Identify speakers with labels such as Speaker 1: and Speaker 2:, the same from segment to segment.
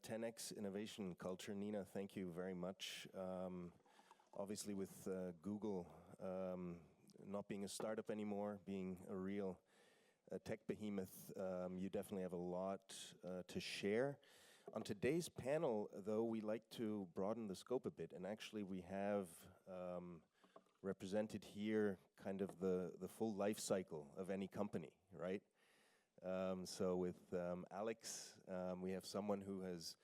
Speaker 1: 10x innovation culture. Nina, thank you very much. Obviously with Google not being a startup anymore, being a real tech behemoth, you definitely have a lot to share. On today's panel, though, we like to broaden the scope a bit, and actually we have represented here kind of the full life cycle of any company, right? So with Alex, we have someone who has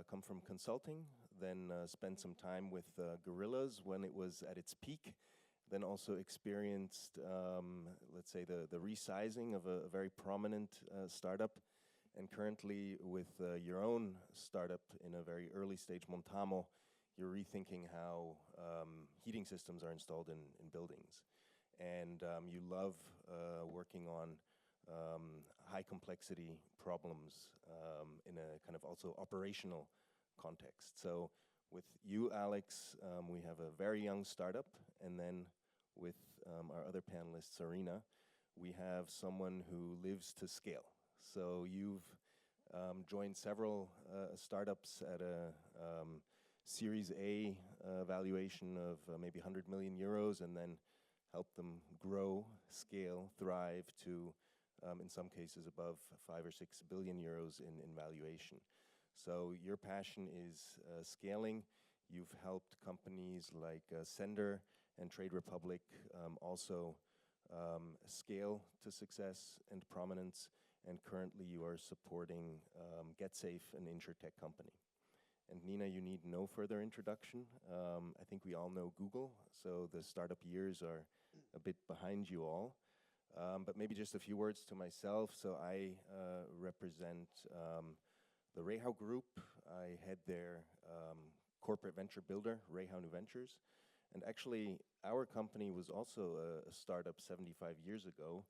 Speaker 1: come from consulting, then spent some time with Gorillas when it was at its peak, then also experienced, let's say, the resizing of a very prominent startup, and currently with your own startup in a very early stage, Montamo, you're rethinking how heating systems are installed in buildings. And you love working on high complexity problems in a kind of also operational context. So with you, Alex, we have a very young startup, and then with our other panelist, Sarina, we have someone who lives to scale. So you've joined several startups at a Series A valuation of maybe 100 million euros, and then helped them grow, scale, thrive to in some cases above 5 or 6 billion euros in valuation. So your passion is scaling. You've helped companies like Sender and Trade Republic also scale to success and prominence, and currently you are supporting GetSafe, an insurtech company. And Nina, you need no further introduction. I think we all know Google, so the startup years are a bit behind you all. But maybe just a few words to myself. So I represent the Rehau Group. I head their corporate venture builder, Rehau New Ventures. And actually, our company was also a startup 75 years ago.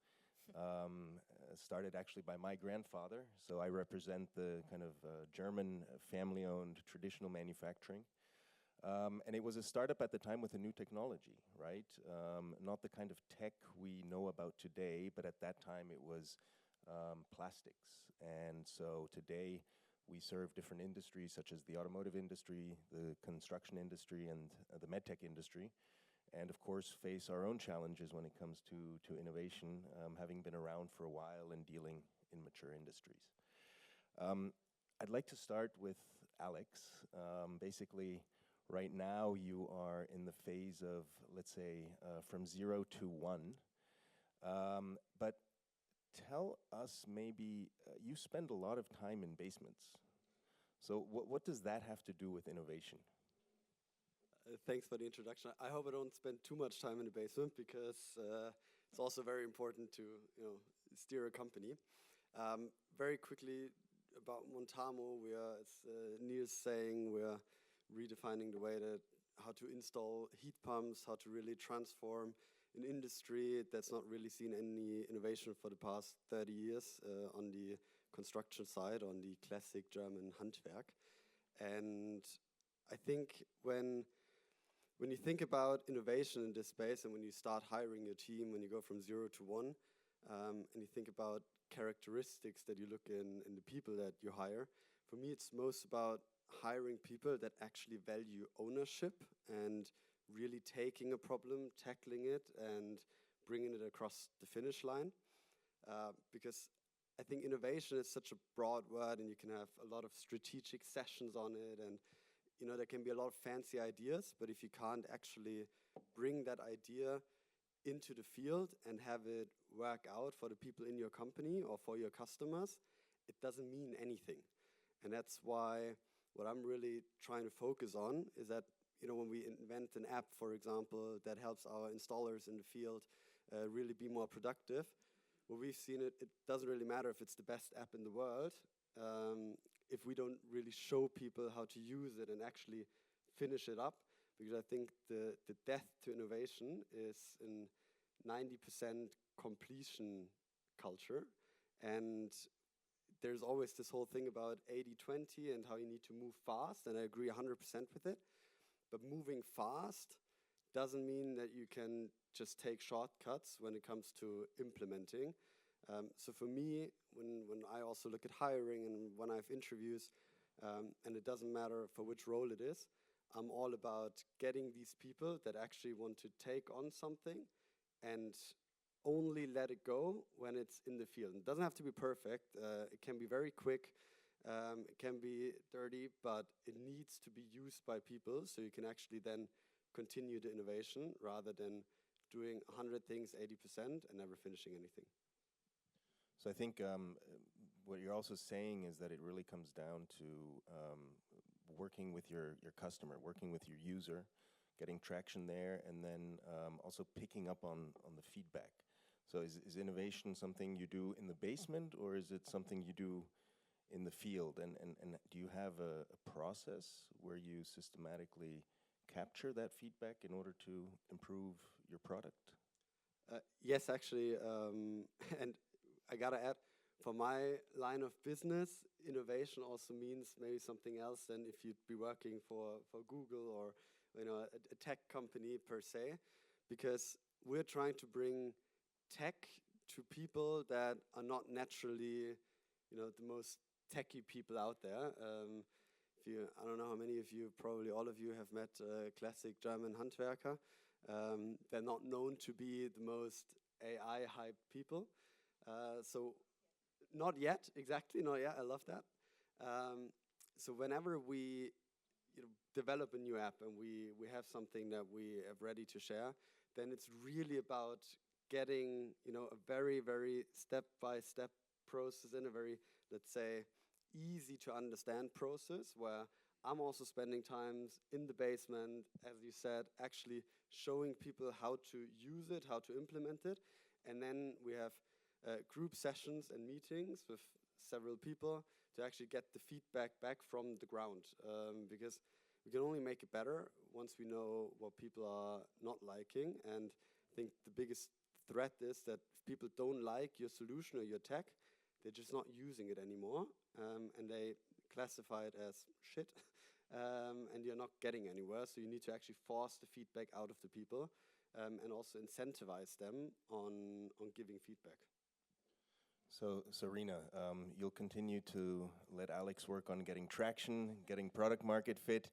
Speaker 1: Started actually by my grandfather. So I represent the kind of German family-owned traditional manufacturing. And it was a startup at the time with a new technology, right? Not the kind of tech we know about today, but at that time it was plastics. And so today we serve different industries such as the automotive industry, the construction industry, and the medtech industry. And of course face our own challenges when it comes to innovation, having been around for a while and dealing in mature industries. I'd like to start with Alex. Basically, right now you are in the phase of, let's say, from 0 to 1. But tell us maybe, you spend a lot of time in basements. So what does that have to do with innovation?
Speaker 2: Thanks for the introduction. I hope I don't spend too much time in the basement, because it's also very important to steer a company. Very quickly about Montamo, we are, as Niels saying, we are redefining the way that how to install heat pumps, how to really transform an industry that's not really seen any innovation for the past 30 years on the construction side, on the classic German Handwerk. And I think when you think about innovation in this space, and when you start hiring your team, when you go from 0 to 1, and you think about characteristics that you look in the people that you hire, for me it's most about hiring people that actually value ownership and really taking a problem, tackling it, and bringing it across the finish line. Because I think innovation is such a broad word, and you can have a lot of strategic sessions on it, and there can be a lot of fancy ideas, but if you can't actually bring that idea into the field and have it work out for the people in your company or for your customers, it doesn't mean anything. And that's why what I'm really trying to focus on is that when we invent an app, for example, that helps our installers in the field really be more productive, well, we've seen it doesn't really matter if it's the best app in the world, if we don't really show people how to use it and actually finish it up, because I think the death to innovation is in 90% completion culture. And there's always this whole thing about 80-20 and how you need to move fast, and I agree 100% with it. But moving fast doesn't mean that you can just take shortcuts when it comes to implementing. So for me, when I also look at hiring and when I have interviews, And it doesn't matter for which role it is. I'm all about getting these people that actually want to take on something and only let it go when it's in the field. It doesn't have to be perfect. It can be very quick. It can be dirty, but it needs to be used by people so you can actually then continue the innovation rather than doing 100 things 80% and never finishing anything.
Speaker 1: So I think what you're also saying is that it really comes down to working with your customer, working with your user, getting traction there, and then also picking up on the feedback. So is innovation something you do in the basement, or is it something you do in the field? And do you have a process where you systematically capture that feedback in order to improve your product?
Speaker 2: Yes, actually, and I gotta add, for my line of business, innovation also means maybe something else than if you'd be working for Google or a tech company per se, because we're trying to bring tech to people that are not naturally, the most techie people out there. I don't know how many of you, probably all of you, have met classic German Handwerker. They're not known to be the most AI hype people. So not yet, exactly, not yet, I love that. So whenever we develop a new app and we have something that we have ready to share, then it's really about getting a very, very step-by-step process in a very, let's say, easy to understand process where I'm also spending times in the basement, as you said, actually showing people how to use it, how to implement it. And then we have group sessions and meetings with several people to actually get the feedback back from the ground. Because we can only make it better once we know what people are not liking. And I think the biggest threat is that if people don't like your solution or your tech, they're just not using it anymore. And they classify it as shit. And you're not getting anywhere. So you need to actually force the feedback out of the people and also incentivize them on giving feedback.
Speaker 1: So, Serena, you'll continue to let Alex work on getting traction, getting product market fit.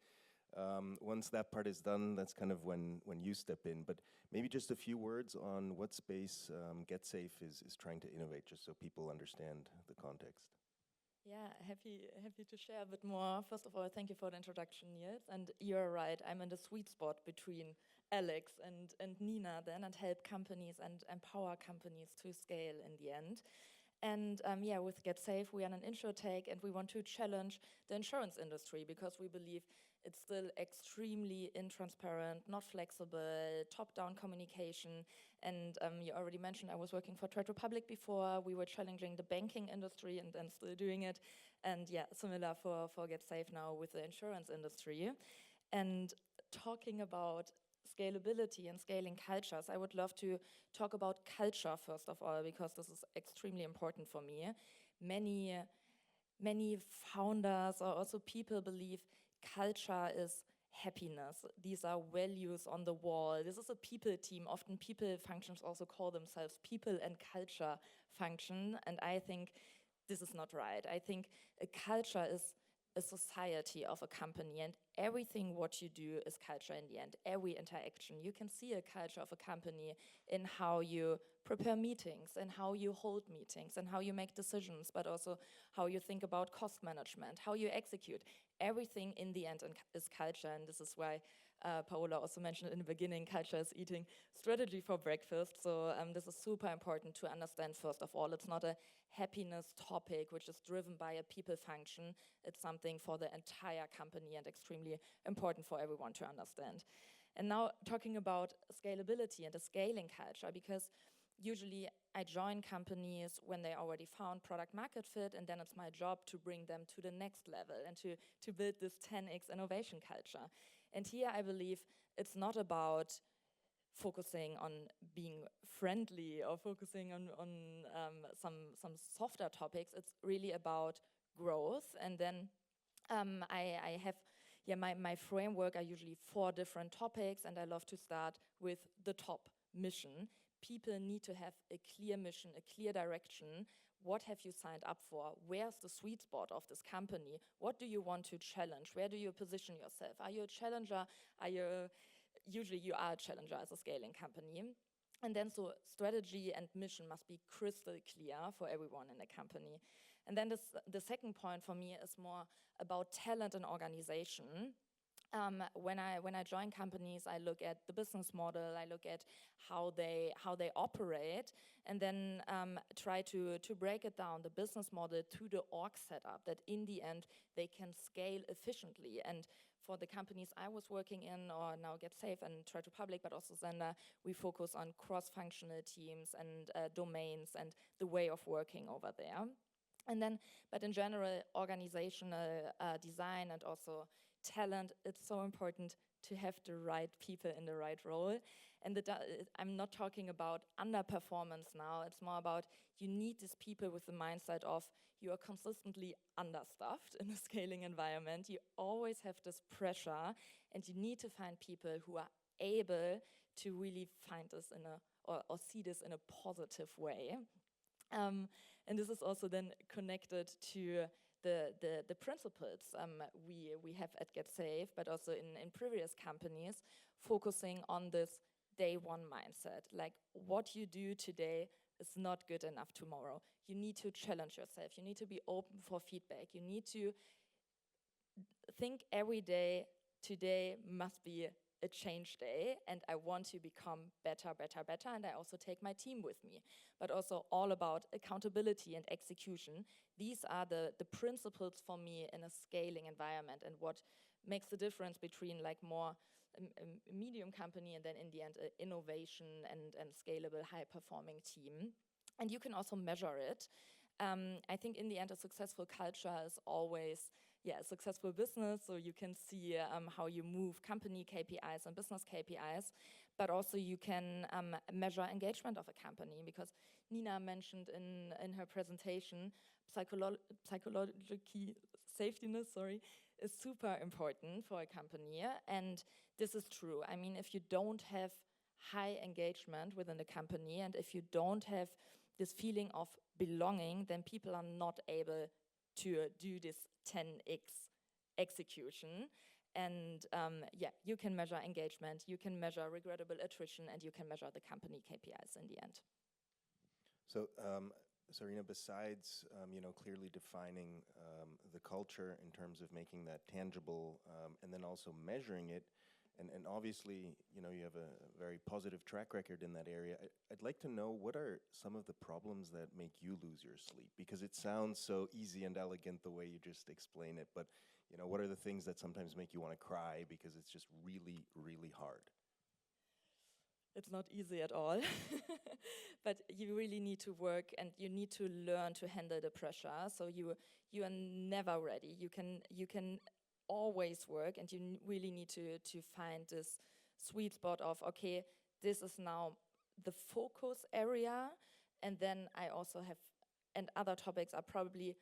Speaker 1: Once that part is done, that's kind of when you step in. But maybe just a few words on what space GetSafe is trying to innovate, just so people understand the context.
Speaker 3: Yeah, happy to share a bit more. First of all, thank you for the introduction, Niels. And you're right, I'm in the sweet spot between Alex and Nina then, and help companies and empower companies to scale in the end. And yeah, with GetSafe, we are an insurtech, and we want to challenge the insurance industry because we believe it's still extremely intransparent, not flexible, top-down communication. And you already mentioned I was working for Trade Republic before. We were challenging the banking industry and still doing it. And yeah, similar for GetSafe now with the insurance industry. And talking about scalability and scaling cultures, I would love to talk about culture first of all, because this is extremely important for me. Many founders or also people believe culture is happiness. These are values on the wall. This is a people team. Often people functions also call themselves people and culture function. And I think this is not right. I think a culture is a society of a company, and everything what you do is culture in the end, every interaction. You can see a culture of a company in how you prepare meetings and how you hold meetings and how you make decisions, but also how you think about cost management, how you execute. Everything in the end is culture, and this is why Paola also mentioned in the beginning, culture is eating strategy for breakfast. So this is super important to understand. First of all, it's not a happiness topic which is driven by a people function. It's something for the entire company and extremely important for everyone to understand. And now talking about scalability and the scaling culture, because usually I join companies when they already found product market fit, and then it's my job to bring them to the next level and to build this 10x innovation culture. And here I believe it's not about focusing on being friendly or focusing on some softer topics. It's really about growth. And then I have, my framework are usually 4 different topics, and I love to start with the top mission. People need to have a clear mission, a clear direction, what have you signed up for? Where's the sweet spot of this company? What do you want to challenge? Where do you position yourself? Are you a challenger? Usually you are a challenger as a scaling company. And then so strategy and mission must be crystal clear for everyone in the company. And then the second point for me is more about talent and organization. When I join companies, I look at the business model, I look at how they operate, and then try to break it down, the business model to the org setup, that in the end they can scale efficiently. And for the companies I was working in, or now Get Safe and Try to Public, but also Zender, we focus on cross-functional teams and domains and the way of working over there. And then, but in general, organizational design and also talent, it's so important to have the right people in the right role. And I'm not talking about underperformance now, it's more about you need these people with the mindset of you are consistently understaffed in a scaling environment. You always have this pressure, and you need to find people who are able to really find this or see this in a positive way. And this is also then connected to the principles we have at Get Safe, but also in previous companies, focusing on this day one mindset. Like, what you do today is not good enough tomorrow. You need to challenge yourself. You need to be open for feedback. You need to think every day, today must be a change day, and I want to become better, and I also take my team with me. But also all about accountability and execution. These are the principles for me in a scaling environment, and what makes the difference between like more a medium company and then in the end innovation and scalable high-performing team. And you can also measure it. I think in the end a successful culture is always a successful business, so you can see how you move company KPIs and business KPIs, but also you can measure engagement of a company, because Nina mentioned in her presentation, psychological safetyness, is super important for a company, and this is true. I mean, if you don't have high engagement within the company, and if you don't have this feeling of belonging, then people are not able to do this 10x execution. And you can measure engagement, you can measure regrettable attrition, and you can measure the company KPIs in the end.
Speaker 1: So, Sarina, besides clearly defining the culture in terms of making that tangible, and then also measuring it, and obviously you have a very positive track record in that area, I'd like to know, what are some of the problems that make you lose your sleep? Because it sounds so easy and elegant the way you just explain it, but what are the things that sometimes make you want to cry because it's just really, really hard?
Speaker 3: It's not easy at all, but you really need to work and you need to learn to handle the pressure. So you are never ready. You can always work, and you really need to find this sweet spot of, okay, this is now the focus area, and then I also have, and other topics are probably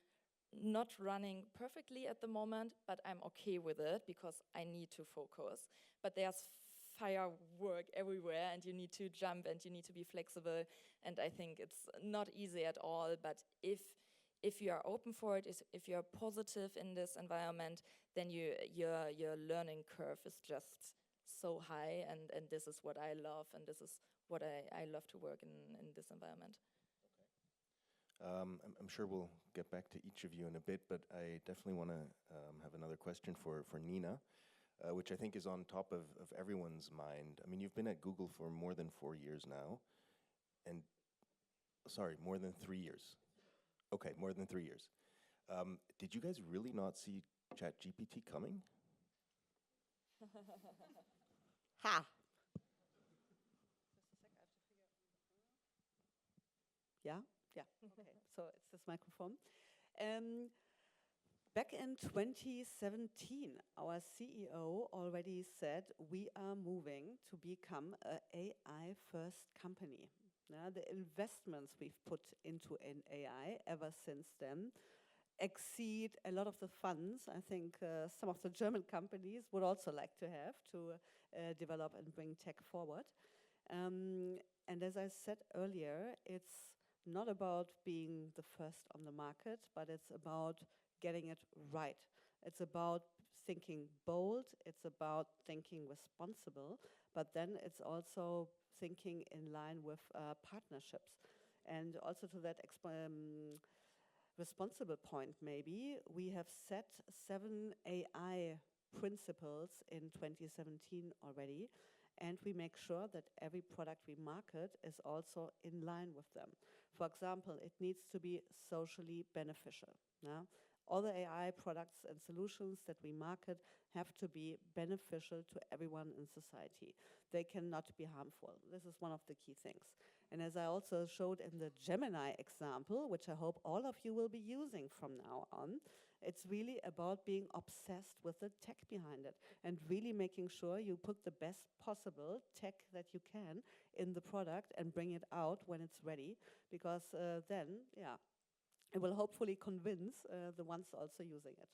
Speaker 3: not running perfectly at the moment, but I'm okay with it because I need to focus. But there's firework everywhere, and you need to jump and you need to be flexible, and I think it's not easy at all, but if you are open for it, if you are positive in this environment, then your learning curve is just so high, and this is what I love, and this is what I love to work in this environment.
Speaker 1: Okay. I'm sure we'll get back to each of you in a bit, but I definitely want to have another question for Nina, which I think is on top of everyone's mind. I mean, you've been at Google for more than 4 years now, and sorry, more than 3 years. Okay, more than 3 years. Did you guys really not see ChatGPT coming?
Speaker 4: Ha! Yeah? Yeah, okay. So it's this microphone. Back in 2017, our CEO already said we are moving to become an AI-first company. The investments we've put into an AI ever since then exceed a lot of the funds I think some of the German companies would also like to have to develop and bring tech forward. And as I said earlier, it's not about being the first on the market, but it's about getting it right. It's about thinking bold, it's about thinking responsible, but then it's also thinking in line with partnerships. And also to that responsible point maybe, we have set 7 AI principles in 2017 already, and we make sure that every product we market is also in line with them. For example, it needs to be socially beneficial. Yeah? All the AI products and solutions that we market have to be beneficial to everyone in society. They cannot be harmful. This is one of the key things. And as I also showed in the Gemini example, which I hope all of you will be using from now on, it's really about being obsessed with the tech behind it and really making sure you put the best possible tech that you can in the product and bring it out when it's ready, because then, yeah, it will hopefully convince the ones also using it.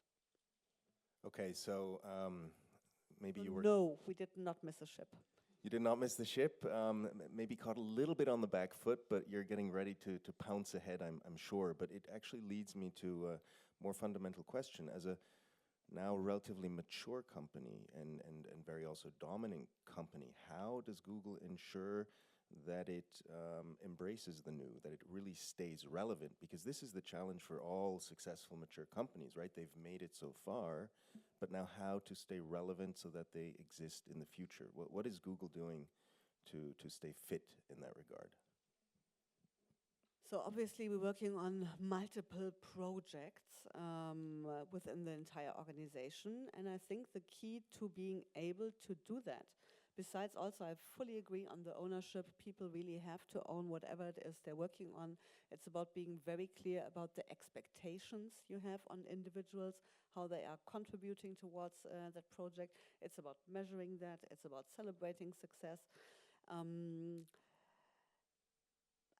Speaker 1: Okay, so maybe you were...
Speaker 4: No, we did not miss a ship.
Speaker 1: You did not miss the ship, maybe caught a little bit on the back foot, but you're getting ready to pounce ahead, I'm sure. But it actually leads me to a more fundamental question. As a now relatively mature company and very also dominant company, how does Google ensure that it embraces the new, that it really stays relevant? Because this is the challenge for all successful mature companies, right? They've made it so far, but now how to stay relevant so that they exist in the future? What is Google doing to stay fit in that regard?
Speaker 4: So obviously we're working on multiple projects within the entire organization, and I think the key to being able to do that, besides also I fully agree on the ownership, people really have to own whatever it is they're working on. It's about being very clear about the expectations you have on individuals, how they are contributing towards that project. It's about measuring that, it's about celebrating success.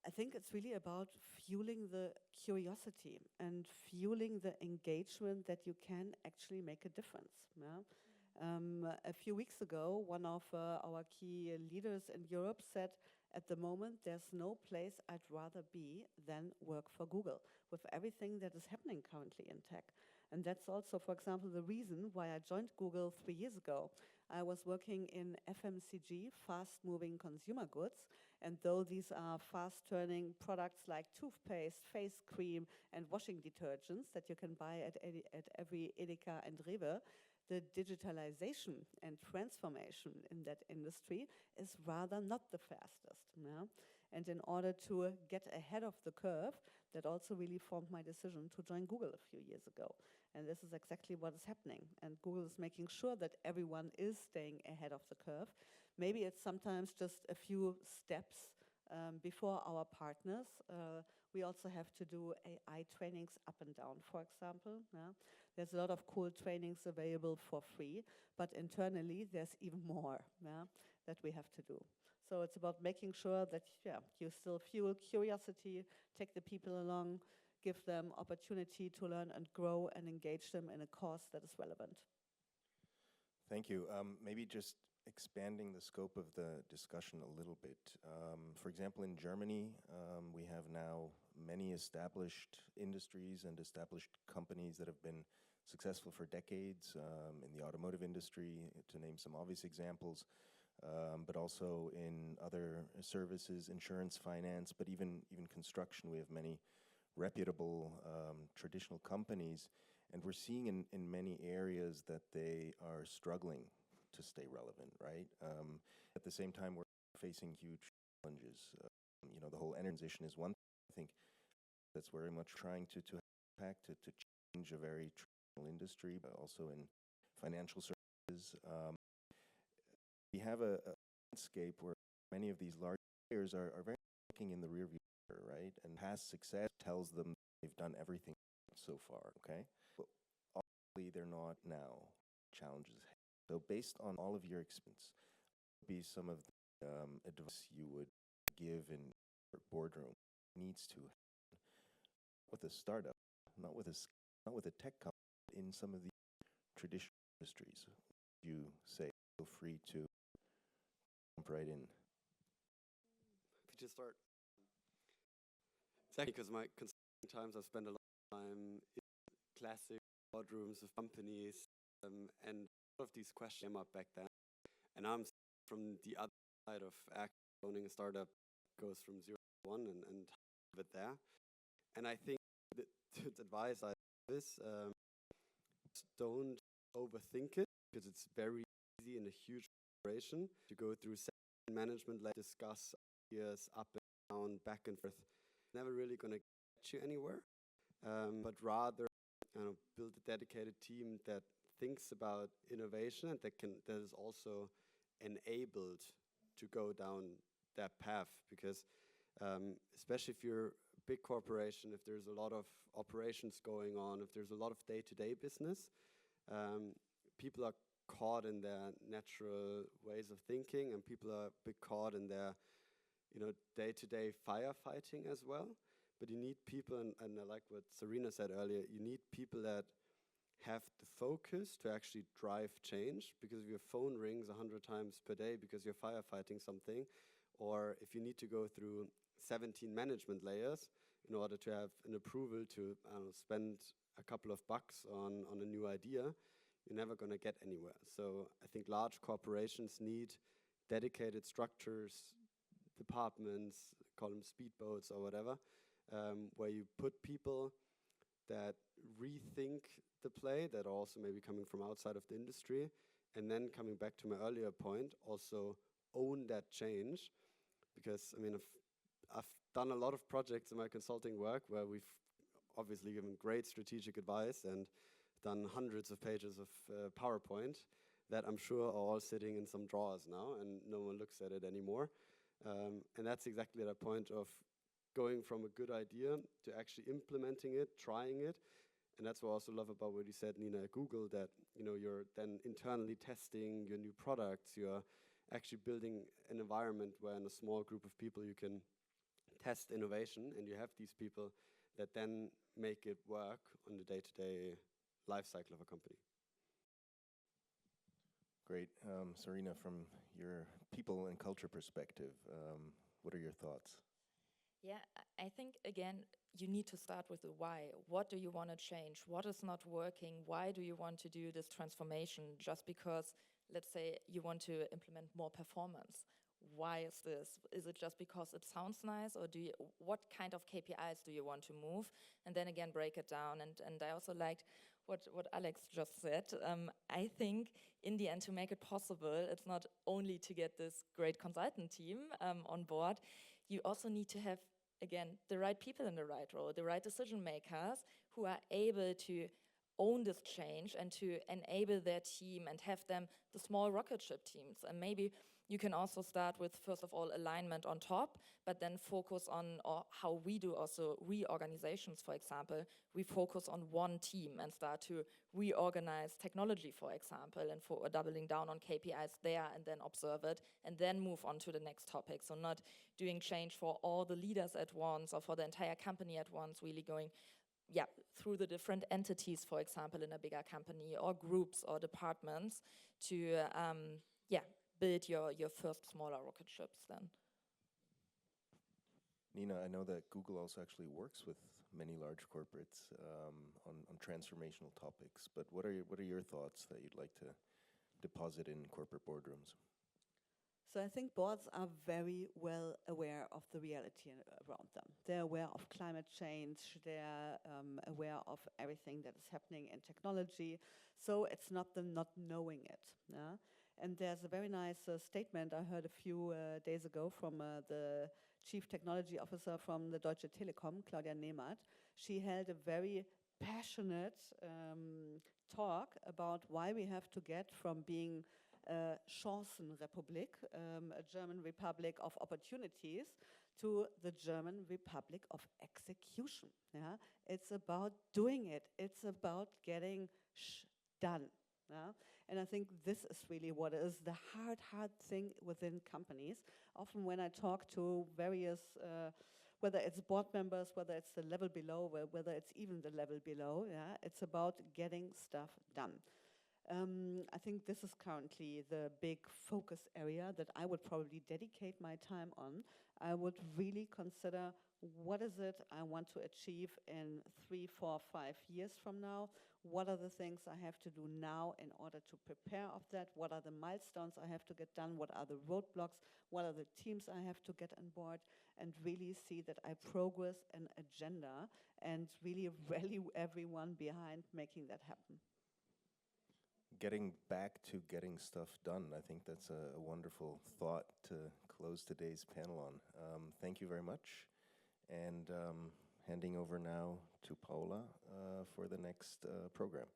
Speaker 4: I think it's really about fueling the curiosity and fueling the engagement that you can actually make a difference. Yeah? A few weeks ago, one of our key leaders in Europe said, at the moment, there's no place I'd rather be than work for Google, with everything that is happening currently in tech. And that's also, for example, the reason why I joined Google 3 years ago. I was working in FMCG, fast-moving consumer goods, and though these are fast-turning products like toothpaste, face cream, and washing detergents that you can buy at every Edeka and Rewe, the digitalization and transformation in that industry is rather not the fastest. Yeah? And in order to get ahead of the curve, that also really formed my decision to join Google a few years ago. And this is exactly what is happening. And Google is making sure that everyone is staying ahead of the curve. Maybe it's sometimes just a few steps before our partners. We also have to do AI trainings up and down, for example. Yeah? There's a lot of cool trainings available for free, but internally there's even more that we have to do. So it's about making sure that you still fuel curiosity, take the people along, give them opportunity to learn and grow and engage them in a course that is relevant.
Speaker 1: Thank you. Maybe just expanding the scope of the discussion a little bit. For example, in Germany, we have now many established industries and established companies that have been successful for decades in the automotive industry, to name some obvious examples, but also in other services, insurance, finance, but even construction. We have many reputable traditional companies, and we're seeing in many areas that they are struggling to stay relevant, right? At the same time, we're facing huge challenges. The whole energy transition is one thing. I think that's very much trying to impact, to change a very traditional industry, but also in financial services. We have a landscape where many of these large players are very looking in the rear view mirror, right? And past success tells them they've done everything so far, okay? But obviously they're not now. Challenges. So based on all of your experience, what would be some of the advice you would give in your boardroom? Needs to happen with a startup, not with a tech company, but in some of the traditional industries. You say, feel free to jump right in.
Speaker 2: To start, Exactly, because my consulting times, I've spent a lot of time in classic boardrooms of companies, and a lot of these questions came up back then. And I'm from the other side of owning a startup goes from 0 to 1 and have it there. And I think the advice I have is don't overthink it, because it's very easy in a huge operation to go through management, like discuss ideas up and down, back and forth. Never really going to get you anywhere, but rather build a dedicated team that thinks about innovation and that is also enabled to go down that path. Because especially if you're a big corporation, if there's a lot of operations going on, if there's a lot of day-to-day business, people are caught in their natural ways of thinking, and people are a bit caught in their day-to-day firefighting as well. But you need people, and I like what Serena said earlier, you need people that have the focus to actually drive change. Because if your phone rings 100 times per day because you're firefighting something, or if you need to go through 17 management layers in order to have an approval to spend a couple of bucks on a new idea, you're never going to get anywhere. So I think large corporations need dedicated structures, departments, call them speedboats or whatever, where you put people that rethink the play, that are also maybe coming from outside of the industry, and then coming back to my earlier point, also own that change. Because I mean, I've done a lot of projects in my consulting work where we've obviously given great strategic advice and done hundreds of pages of PowerPoint that I'm sure are all sitting in some drawers now, and no one looks at it anymore. And that's exactly that point of going from a good idea to actually implementing it, trying it. And that's what I also love about what you said, Nina, at Google, that you're then internally testing your new products. You're actually building an environment where in a small group of people you can test innovation, and you have these people that then make it work on the day-to-day life cycle of a company.
Speaker 1: Great. Serena, from your people and culture perspective, what are your thoughts?
Speaker 3: Yeah, I think, again, you need to start with the why. What do you want to change? What is not working? Why do you want to do this transformation? Just because, let's say, you want to implement more performance. Why is this? Is it just because it sounds nice, or what kind of KPIs do you want to move? And then again, break it down. And I also liked what Alex just said. I think in the end, to make it possible, it's not only to get this great consultant team on board, you also need to have, again, the right people in the right role, the right decision makers who are able to own this change and to enable their team and have them the small rocket ship teams. And maybe you can also start with, first of all, alignment on top, but then focus on how we do also reorganizations, for example. We focus on one team and start to reorganize technology, for example, and for doubling down on KPIs there, and then observe it, and then move on to the next topic. So not doing change for all the leaders at once or for the entire company at once, really going through the different entities, for example, in a bigger company, or groups or departments to build your first smaller rocket ships then.
Speaker 1: Nina, I know that Google also actually works with many large corporates on transformational topics, but what are your thoughts that you'd like to deposit in corporate boardrooms?
Speaker 4: So I think boards are very well aware of the reality around them. They're aware of climate change, they're aware of everything that is happening in technology, so it's not them not knowing it. Yeah? And there's a very nice statement I heard a few days ago from the Chief Technology Officer from the Deutsche Telekom, Claudia Nehmert. She held a very passionate talk about why we have to get from being Chancenrepublik, a German republic of opportunities, to the German republic of execution. Yeah? It's about doing it. It's about getting done. Yeah? And I think this is really what is the hard thing within companies. Often when I talk to various, whether it's board members, whether it's the level below, whether it's even the level below, it's about getting stuff done. I think this is currently the big focus area that I would probably dedicate my time on. I would really consider what is it I want to achieve in 3, 4, 5 years from now. What are the things I have to do now in order to prepare of that? What are the milestones I have to get done? What are the roadblocks? What are the teams I have to get on board? And really see that I progress an agenda and really rally everyone behind making that happen.
Speaker 1: Getting back to getting stuff done, I think that's a wonderful thought to close today's panel on. Thank you very much. And handing over now to Paula for the next program.